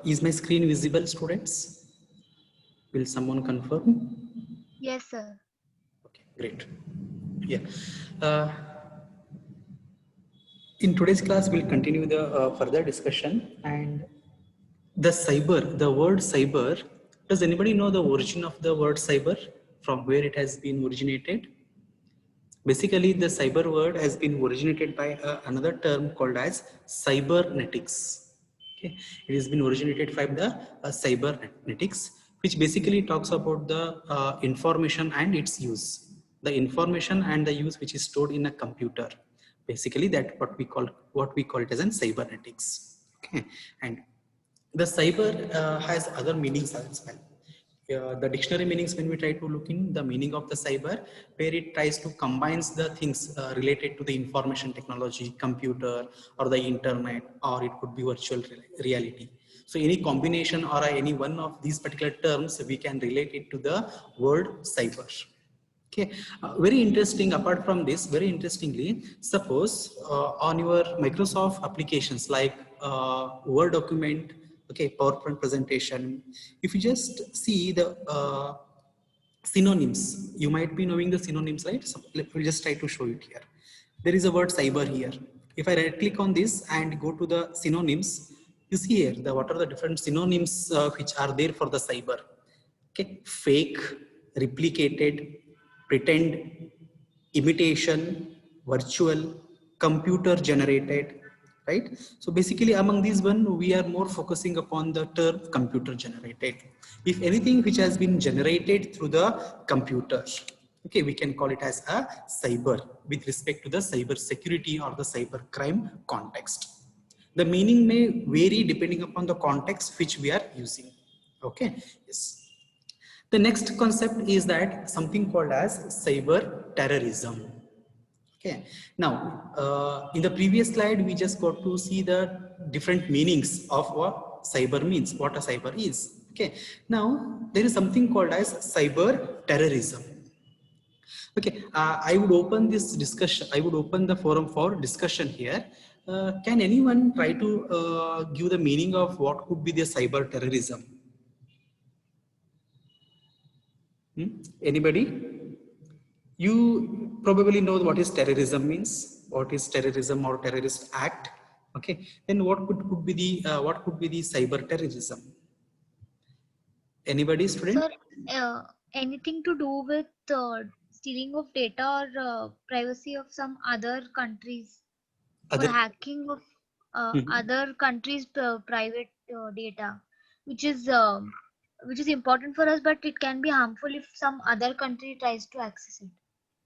Is my screen visible, students? Will someone confirm? Yes, sir. Okay, great. Yeah. Uh, in today's class, we'll continue the further discussion. And the word cyber, does anybody know the origin of the word cyber? From where it has been originated? Basically, the cyber word has been originated by another term called as cybernetics. Okay, it has been originated by the cybernetics, which basically talks about the information and its use. The information and the use which is stored in a computer. Basically, that what we call it as an cybernetics. Okay, and the cyber has other meanings as well. The dictionary meanings, when we try to look in the meaning of the cyber, where it tries to combines the things related to the information technology, computer, or the internet, or it could be virtual reality. So any combination or any one of these particular terms, we can relate it to the word cyber. Okay, very interesting. Apart from this, very interestingly, suppose on your Microsoft applications like Word document, okay, PowerPoint presentation, if you just see the synonyms, you might be knowing the synonyms, right? So let me just try to show it here. There is a word cyber here. If I right click on this and go to the synonyms, you see here the what are the different synonyms which are there for the cyber. Okay, fake, replicated, pretend, imitation, virtual, computer generated, right? So basically among these one, we are more focusing upon the term computer generated. If anything which has been generated through the computer, okay, we can call it as a cyber with respect to the cyber security or the cyber crime context. The meaning may vary depending upon the context which we are using. Okay, yes. The next concept is that something called as cyber terrorism. Okay. Now, in the previous slide, we just got to see the different meanings of what cyber means, what a cyber is. Okay. Now, there is something called as cyber terrorism. Okay. I would open this discussion. I would open the forum for discussion here. Can anyone try to give the meaning of what could be the cyber terrorism? Anybody? You probably know what is terrorism means, what is terrorism or terrorist act. Okay, then what could be the what could be the cyber terrorism? Anybody, student? Sir, anything to do with stealing of data or privacy of some other countries or Other. hacking of Mhm. other countries' private data, which is um, which is important for us, but it can be harmful if some other country tries to access it.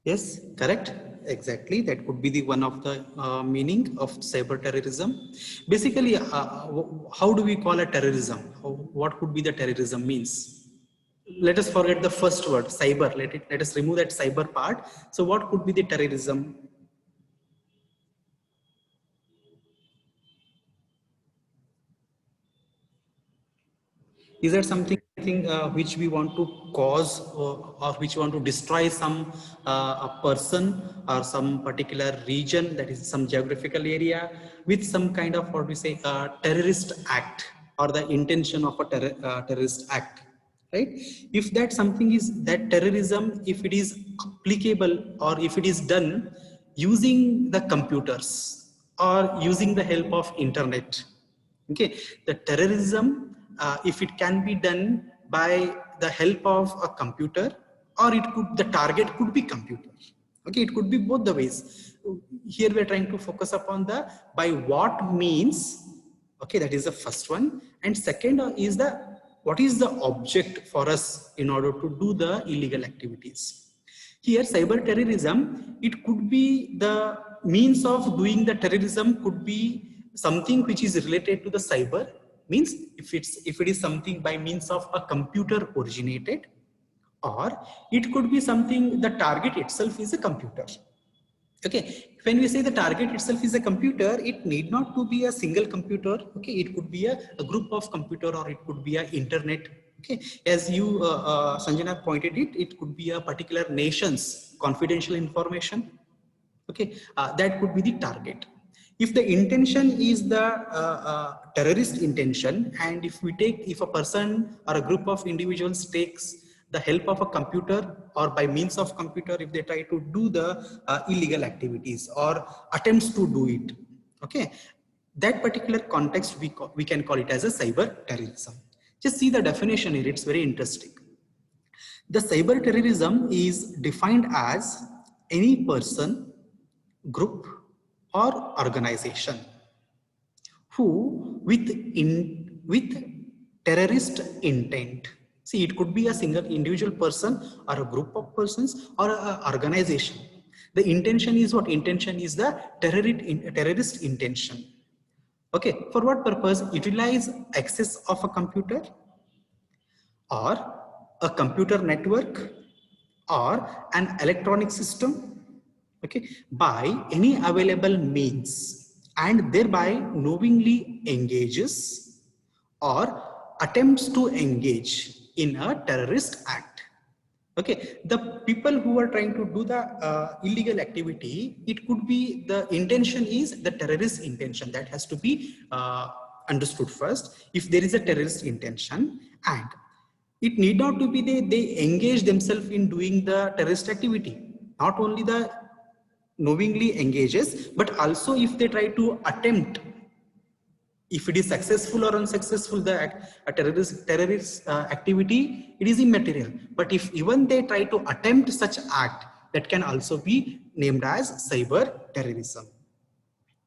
Yes, correct. Exactly. That could be the one of the meaning of cyber terrorism. Basically, how do we call a terrorism? What could be the terrorism means? Let us forget the first word, cyber. Let us remove that cyber part. So, what could be the terrorism? Is that something which we want to cause or which we want to destroy some a person or some particular region, that is some geographical area, with some kind of what we say terrorist act or the intention of a terrorist act, right? If that something is that terrorism, if it is applicable or if it is done using the computers or using the help of internet, okay, the terrorism, if it can be done by the help of a computer, or it could, the target could be computer. Okay, it could be both the ways. Here we are trying to focus upon the by what means. Okay, that is the first one. And second is the what is the object for us in order to do the illegal activities. Here, cyber terrorism, it could be the means of doing the terrorism could be something which is related to the cyber, means if it is something by means of a computer originated, or it could be something the target itself is a computer. Okay, when we say the target itself is a computer, it need not to be a single computer. Okay, it could be a group of computer, or it could be a internet. Okay, as you Sanjana pointed it could be a particular nation's confidential information. Okay, that could be the target. If the intention is the terrorist intention, and if a person or a group of individuals takes the help of a computer or by means of computer, if they try to do the illegal activities or attempts to do it, okay, that particular context we can call it as a cyber terrorism. Just see the definition here, it's very interesting. The cyber terrorism is defined as any person, group, or organization who with terrorist intent. See, it could be a single individual person or a group of persons or an organization. The intention is what? Intention is the terrorist intention. Okay, for what purpose? Utilize access of a computer or a computer network or an electronic system, okay, by any available means, and thereby knowingly engages or attempts to engage in a terrorist act. Okay, the people who are trying to do the illegal activity, it could be the intention is the terrorist intention. That has to be understood first. If there is a terrorist intention, and it need not to be they engage themselves in doing the terrorist activity. Not only the knowingly engages, but also if they try to attempt, if it is successful or unsuccessful, the terrorist activity, it is immaterial. But if even they try to attempt such act, that can also be named as cyber terrorism.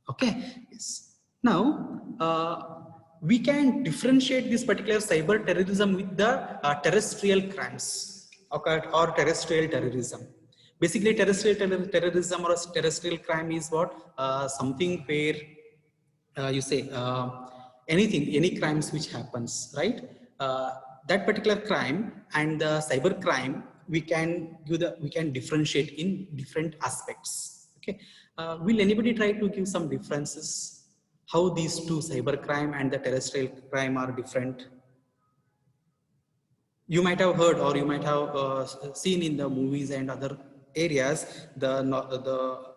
Okay. Yes. Now we can differentiate this particular cyber terrorism with the terrestrial crimes, okay, or terrestrial terrorism. Basically, terrestrial terrorism or terrestrial crime is what? Something where you say any crimes which happens, right? That particular crime and the cyber crime, we can differentiate in different aspects. Okay, will anybody try to give some differences? How these two, cyber crime and the terrestrial crime, are different? You might have heard or you might have seen in the movies and other areas not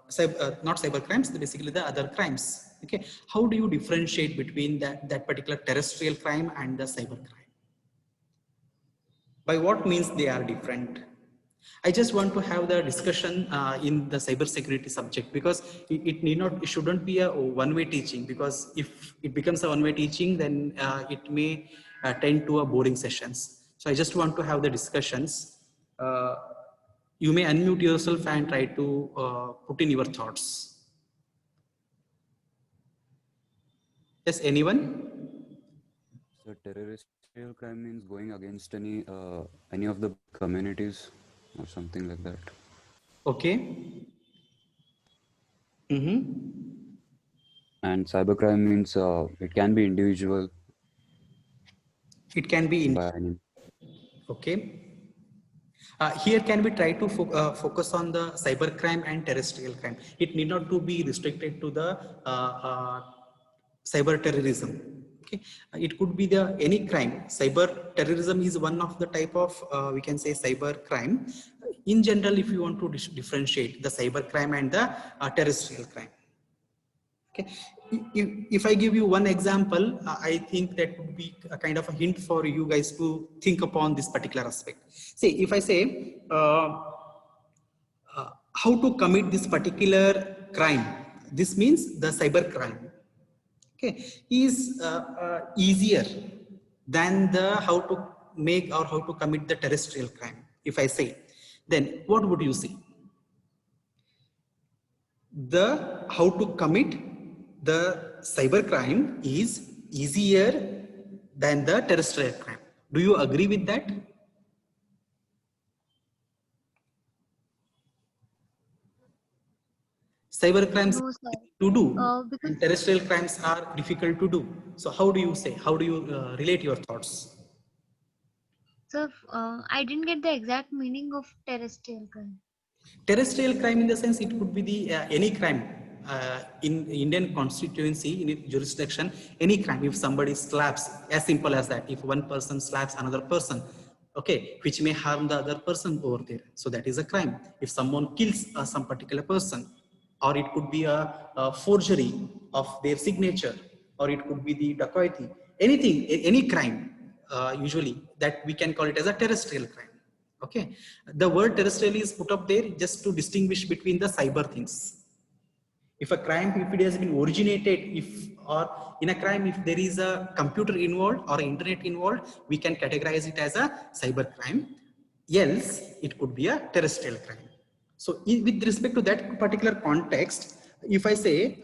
cyber crimes, basically the other crimes. Okay, how do you differentiate between that particular terrestrial crime and the cyber crime? By what means they are different? I just want to have the discussion in the cyber security subject, because it shouldn't be a one-way teaching, because if it becomes a one-way teaching, then it may tend to a boring sessions. So I just want to have the discussions. You may unmute yourself and try to put in your thoughts. Yes, anyone? So terrestrial crime means going against any of the communities or something like that. Okay. And cybercrime means it can be individual. It can be by any. Okay. Here can we try to focus on the cyber crime and terrestrial crime. It need not to be restricted to the cyber terrorism. Okay, it could be the any crime. Cyber terrorism is one of the type of we can say cyber crime. In general, if you want to differentiate the cyber crime and the terrestrial crime. Okay, if I give you one example, I think that would be a kind of a hint for you guys to think upon this particular aspect. See, if I say how to commit this particular crime, this means the cyber crime, okay, is easier than the how to make or how to commit the terrestrial crime. If I say, then what would you say? The how to commit the cyber crime is easier than the terrestrial crime. Do you agree with that? Cyber crimes No, are to do, because and terrestrial crimes are difficult to do. So how do you say? How do you relate your thoughts? so I didn't get the exact meaning of terrestrial crime. Terrestrial crime, in the sense, it could be the any crime in Indian constituency, in jurisdiction, any crime. If somebody slaps, as simple as that, if one person slaps another person, okay, which may harm the other person over there, so that is a crime. If someone kills some particular person, or it could be a forgery of their signature, or it could be the dacoity, anything, any crime, usually that we can call it as a terrestrial crime. Okay, the word terrestrial is put up there just to distinguish between the cyber things. If a crime, if it has been originated, or in a crime, if there is a computer involved or internet involved, we can categorize it as a cyber crime. Else, it could be a terrestrial crime. So with respect to that particular context, if I say,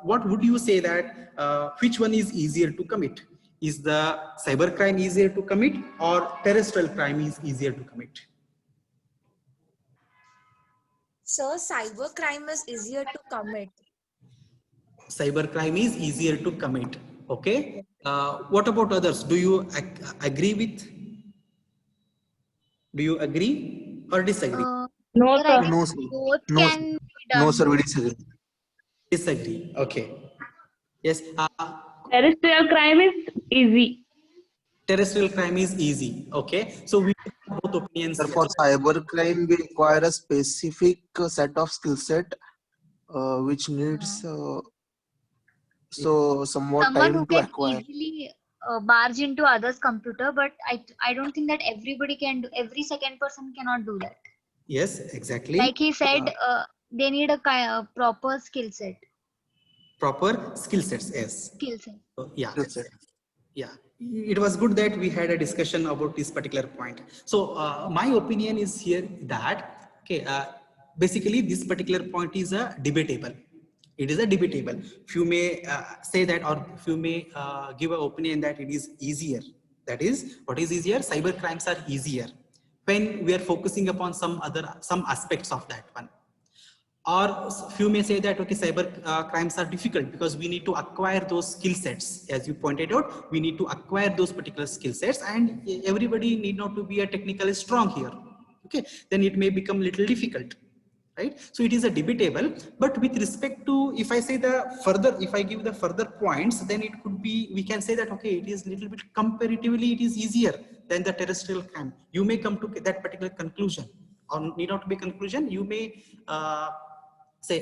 what would you say that which one is easier to commit? Is the cyber crime easier to commit, or terrestrial crime is easier to commit? So cyber crime is easier to commit. Cyber crime is easier to commit. Okay. What about others? Do you agree with? Do you agree or disagree? No, Sir, I sir. think No, sir. both No, can be no, done. sir. We disagree. Disagree. Okay. Yes. Terrestrial crime is easy. Terrestrial crime is easy. Okay. So we have both opinions Sir, here. for cyber crime, we require a specific set of skill set, which needs somewhat Someone time who to can acquire. easily barge into others' computer, but I don't think that everybody can do. Every second person cannot do that. Yes, exactly. Like he said, they need a proper skill set. Proper skill sets. Yes. Skill set. So, yeah. Skill set. Yeah, it was good that we had a discussion about this particular point. So my opinion is here that, okay, basically this particular point is a debatable. It is a debatable. Few may say that, or few may give an opinion that it is easier. That is, what is easier? Cyber crimes are easier when we are focusing upon some aspects of that one. Or few may say that, okay, cyber crimes are difficult because we need to acquire those skill sets. As you pointed out, we need to acquire those particular skill sets, and everybody need not to be a technically strong here. Okay, then it may become little difficult, right? So it is a debatable, but with respect to, if I say the further, if I give the further points, then it could be, we can say that, okay, it is little bit comparatively, it is easier than the terrestrial crime. You may come to that particular conclusion, or need not be conclusion. You may say,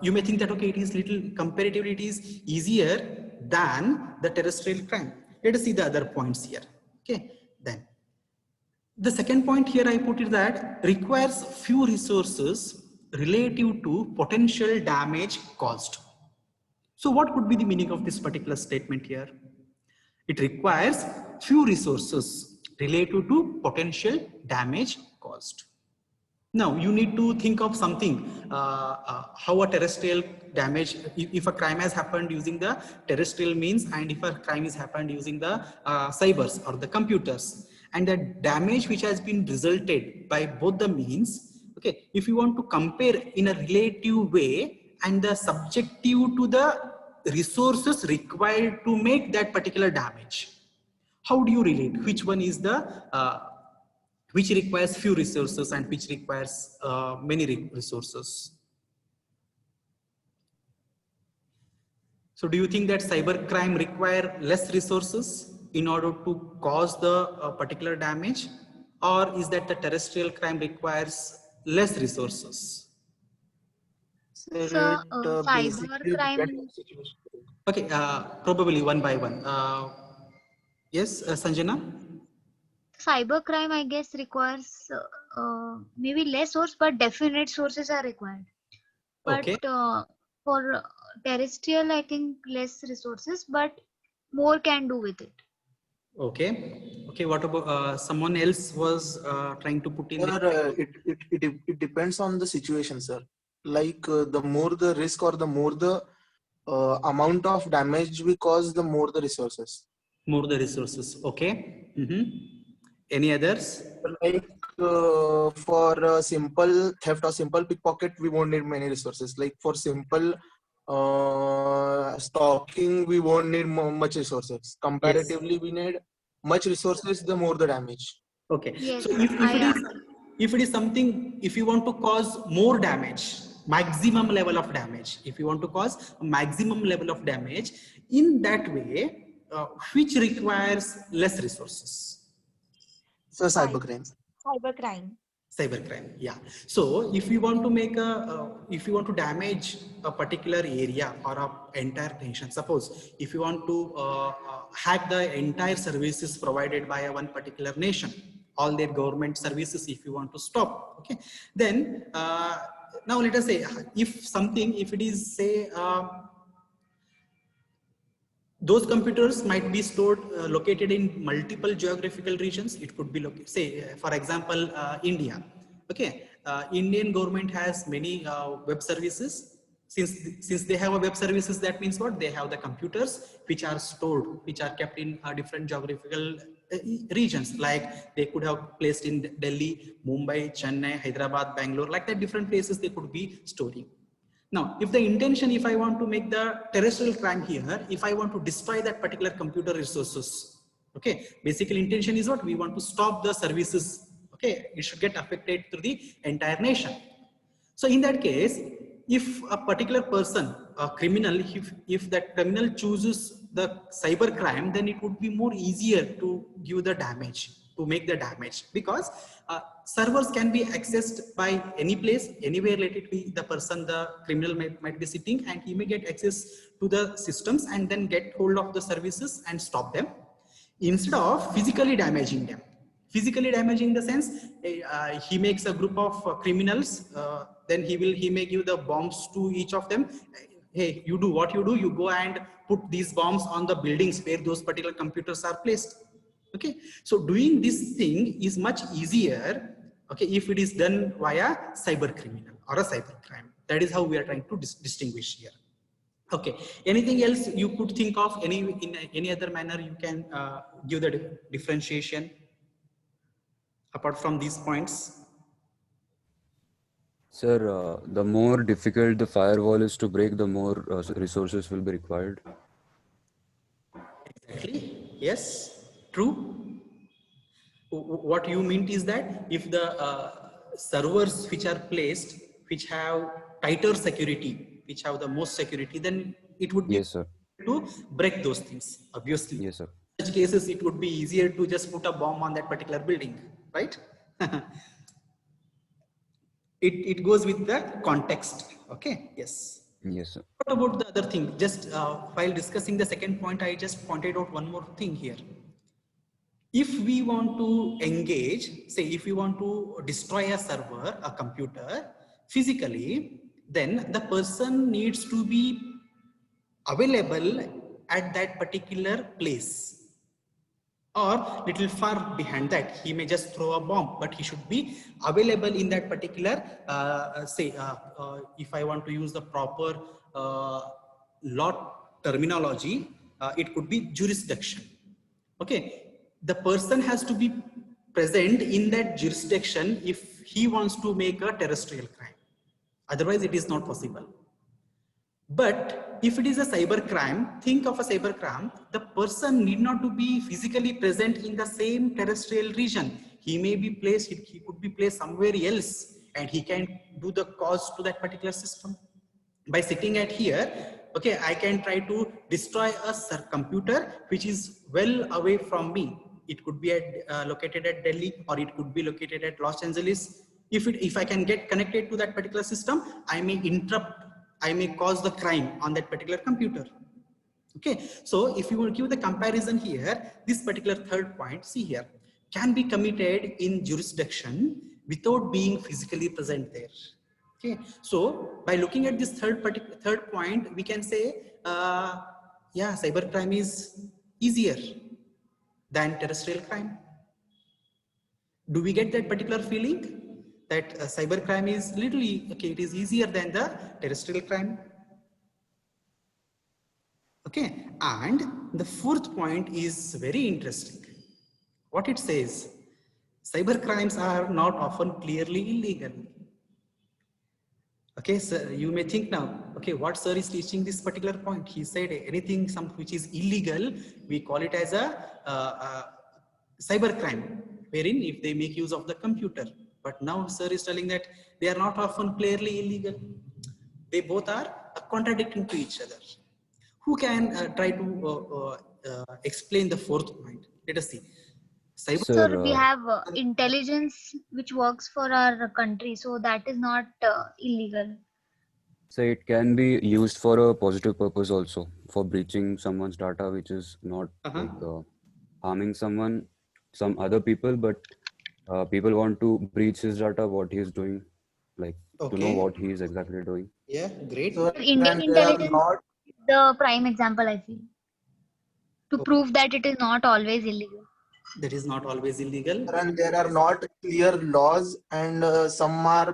you may think that, okay, it is little comparatively, it is easier than the terrestrial crime. Let us see the other points here. Okay, then the second point here I put it that requires few resources relative to potential damage caused. So what could be the meaning of this particular statement here? It requires few resources relative to potential damage caused. Now you need to think of something, how a terrestrial damage, if a crime has happened using the terrestrial means, and if a crime is happened using the cybers or the computers, and the damage which has been resulted by both the means. Okay, if you want to compare in a relative way and the subjective to the resources required to make that particular damage, how do you relate? Which one is the which requires few resources and which requires many resources? So do you think that cyber crime require less resources in order to cause the particular damage, or is that the terrestrial crime requires less resources? Sir, So it cyber basically crime, depends on the situation. Okay, probably one by one. Yes, Sanjana? cyber crime, I guess, requires maybe less source, but definite sources are required. But Okay. for terrestrial, I think less resources, but more can do with it. Okay. Okay. What about someone else was trying to put in? Sir, it depends on the situation, sir. Like the more the risk or the more the amount of damage we cause, the more the resources. More the resources. Okay. Any others? Like for a simple theft or simple pickpocket, we won't need many resources. Like for simple stalking, we won't need much resources. Comparatively, we need much resources, the more the damage. Okay. Yes, So if I it is something, if you want to cause more damage, maximum level of damage, if you want to cause a maximum level of damage, in that way, which requires less resources? So cybercrime. Cyber crime. Cybercrime, yeah. So if you want to make if you want to damage a particular area or a entire nation, suppose if you want to hack the entire services provided by one particular nation, all their government services, if you want to stop, okay, then now let us say if it is say those computers might be stored located in multiple geographical regions. It could be say for example India, okay, Indian government has many web services. Since they have a web services, that means what? They have the computers which are stored, which are kept in different geographical regions, like they could have placed in Delhi, Mumbai, Chennai, Hyderabad, Bangalore, like that different places they could be storing. Now, if the intention, if I want to make the terrestrial crime here, if I want to destroy that particular computer resources, okay, basically intention is what? We want to stop the services, okay, it should get affected through the entire nation. So in that case, if a particular person, a criminal, if that criminal chooses the cyber crime, then it would be more easier to give the damage, to make the damage, because servers can be accessed by any place, anywhere. Let it be the person, the criminal might be sitting, and he may get access to the systems and then get hold of the services and stop them, instead of physically damaging them. Physically damaging in the sense, he makes a group of criminals, then he may give the bombs to each of them. Hey, you do what you do, you go and put these bombs on the buildings where those particular computers are placed. Okay, so doing this thing is much easier, okay, if it is done via cyber criminal or a cyber crime. That is how we are trying to distinguish here. Okay, anything else you could think of, in any other manner you can give the differentiation apart from these points? Sir, the more difficult the firewall is to break, the more resources will be required. Exactly. Yes, true. What you mean is that if the servers which are placed, which have tighter security, which have the most security, then it would be Yes, sir. to break those things, obviously. Yes, sir. In such cases, it would be easier to just put a bomb on that particular building, right? It goes with the context. Okay, yes. Yes, sir. What about the other thing? Just while discussing the second point, I just pointed out one more thing here. If we want to engage, say if we want to destroy a server, a computer physically, then the person needs to be available at that particular place, or little far behind that. He may just throw a bomb, but he should be available in that particular, if I want to use the proper law terminology, it could be jurisdiction. Okay, the person has to be present in that jurisdiction if he wants to make a terrestrial crime. Otherwise, it is not possible. But if it is a cyber crime, think of a cyber crime, the person need not to be physically present in the same terrestrial region. He may be placed, he could be placed somewhere else, and he can do the cause to that particular system. By sitting at here, okay, I can try to destroy a computer which is well away from me. It could be located at Delhi, or it could be located at Los Angeles. If I can get connected to that particular system, I may cause the crime on that particular computer. Okay, so if you will give the comparison here, this particular third point, see here, can be committed in jurisdiction without being physically present there. Okay, so by looking at this third point, we can say, yeah, cybercrime is easier than terrestrial crime. Do we get that particular feeling that cybercrime is literally, okay, it is easier than the terrestrial crime? Okay, and the fourth point is very interesting. What it says, cybercrimes are not often clearly illegal. Okay, so you may think now, okay, what sir is teaching this particular point? He said anything which is illegal, we call it as a cybercrime, wherein if they make use of the computer. But now sir is telling that they are not often clearly illegal. They both are contradicting to each other. Who can try to explain the fourth point? Let us see. Cyber. Sir, Sir, we have intelligence which works for our country, so that is not illegal. so it can be used for a positive purpose also, for breaching someone's data, which is not Uh-huh. like harming someone, some other people, but people want to breach his data, what he is doing, like to know Okay. what he is exactly doing. Yeah, great. So, Indian and there are intelligence not, is the prime example, I feel, to prove that it is not always illegal. That is not always illegal. and there are not clear laws, and some are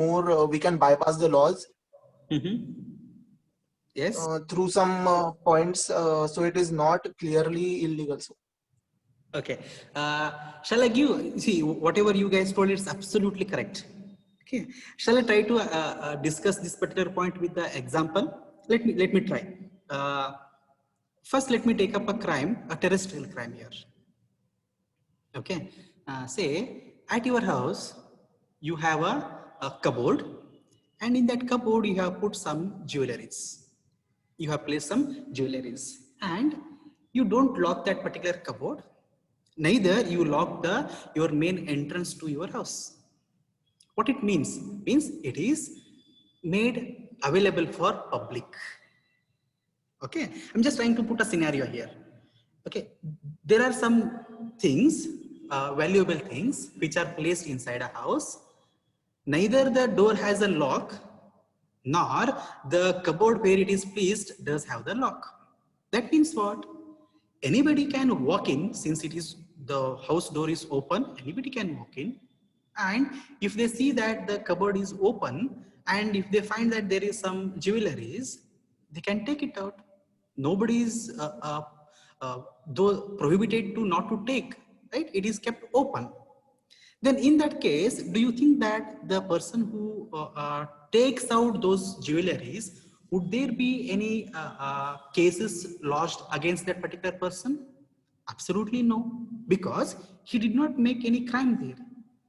more, we can bypass the laws Yes. through some points. So it is not clearly illegal. So Okay. Shall I give, see, whatever you guys told, it's absolutely correct. Okay. Shall I try to discuss this particular point with the example? Let me try. First, let me take up a crime, a terrestrial crime here. Okay. Say at your house, you have a cupboard, and in that cupboard, you have put some jewelries. You have placed some jewelries, and you don't lock that particular cupboard. Neither you lock your main entrance to your house. What it means it is made available for public. Okay, I'm just trying to put a scenario here. Okay, there are some things, valuable things, which are placed inside a house. Neither the door has a lock, nor the cupboard where it is placed does have the lock. That means what? Anybody can walk in, since it is the house door is open, anybody can walk in. And if they see that the cupboard is open, and if they find that there is some jewelries, they can take it out. Nobody is though prohibited to not to take, right? It is kept open. Then in that case, do you think that the person who takes out those jewelries, would there be any cases lodged against that particular person? Absolutely no, because he did not make any crime there.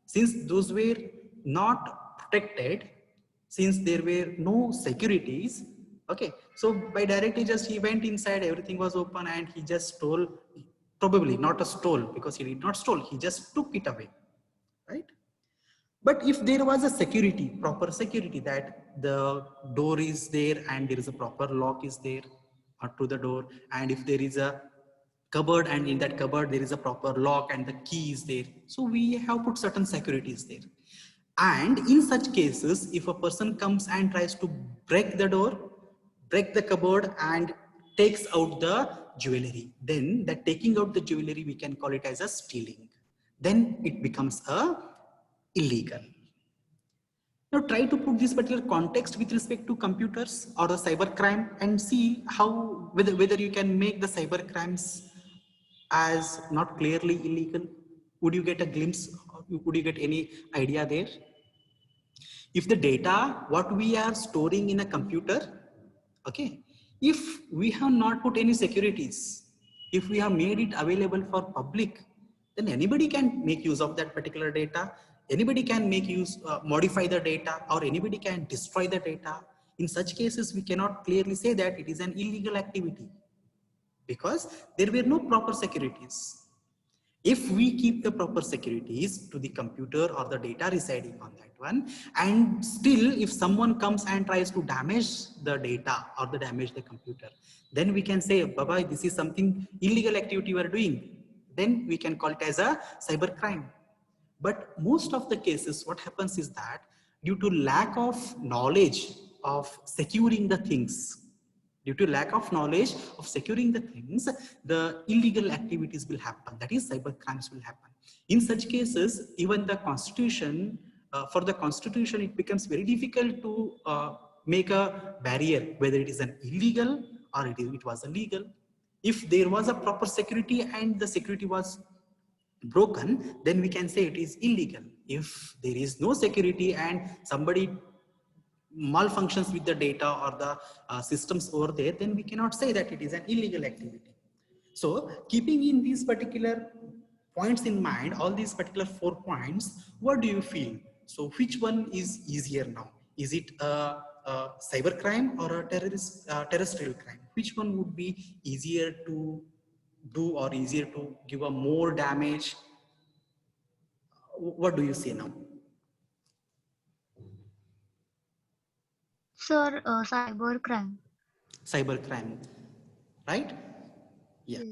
Since those were not protected, since there were no securities, okay, so by directly just he went inside, everything was open, and he just stole, probably not a stole, because he did not stole, he just took it away, right? But if there was a security, proper security, that the door is there and there is a proper lock is there to the door, and if there is a cupboard and in that cupboard there is a proper lock and the key is there, so we have put certain securities there. And in such cases, if a person comes and tries to break the door, break the cupboard, and takes out the jewelry, then that taking out the jewelry, we can call it as a stealing. Then it becomes a illegal. Now try to put this particular context with respect to computers or the cyber crime, and see how whether you can make the cyber crimes as not clearly illegal. Would you get a glimpse? Would you get any idea there? If the data what we are storing in a computer, okay, if we have not put any securities, if we have made it available for public, then anybody can make use of that particular data, anybody can make use, modify the data, or anybody can destroy the data. In such cases, we cannot clearly say that it is an illegal activity, because there were no proper securities. If we keep the proper securities to the computer or the data residing on that one, and still if someone comes and tries to damage the data or the damage the computer, then we can say, Baba, this is something illegal activity you are doing. Then we can call it as a cyber crime. But most of the cases, what happens is that due to lack of knowledge of securing the things, due to lack of knowledge of securing the things, the illegal activities will happen. That is, cyber crimes will happen. In such cases, even the constitution, for the constitution, it becomes very difficult to make a barrier whether it is an illegal or it was a legal. If there was a proper security and the security was broken, then we can say it is illegal. If there is no security and somebody malfunctions with the data or the systems over there, then we cannot say that it is an illegal activity. So keeping in these particular points in mind, all these particular 4 points, what do you feel? So which one is easier now? Is it a cyber crime or a terrestrial crime? Which one would be easier to do or easier to give a more damage? What do you say now? Sir, cyber crime. Cyber crime, right? Yeah. Yes.